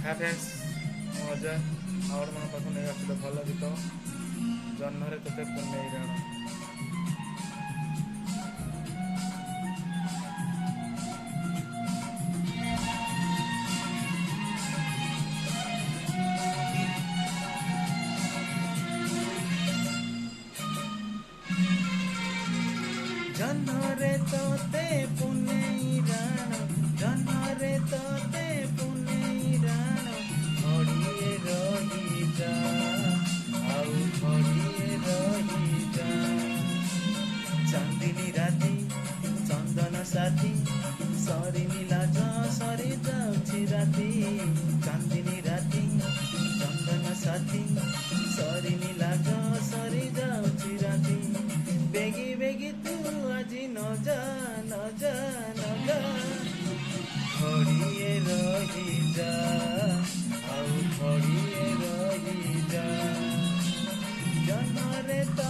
Hi friends ମୁଁ ଅଜୟ ଆପଣମାନଙ୍କ ପାଖକୁ ନେଇ ଆସିଲେ ଭଲ ଗୀତ ଜହ୍ନରେ ତୋତେ ପୁନେଇ ରାଣ। जन्नरे तोते पुनेई राण जन्नरे तोते पुनेई राण घड़िए रही जा आउ घड़िए रही जा चांदिनी राती चंदन साथी सरिनी लाज सरी जाउछि राती चांदिनी राती चंदन साथी सरिनी लाज सरी जाउछि राती बेगी बेगी तू আজি নজা নজা নজা ঘড়িয়ে রহি যা আউ ঘড়িয়ে রহি যা জন্মরে তো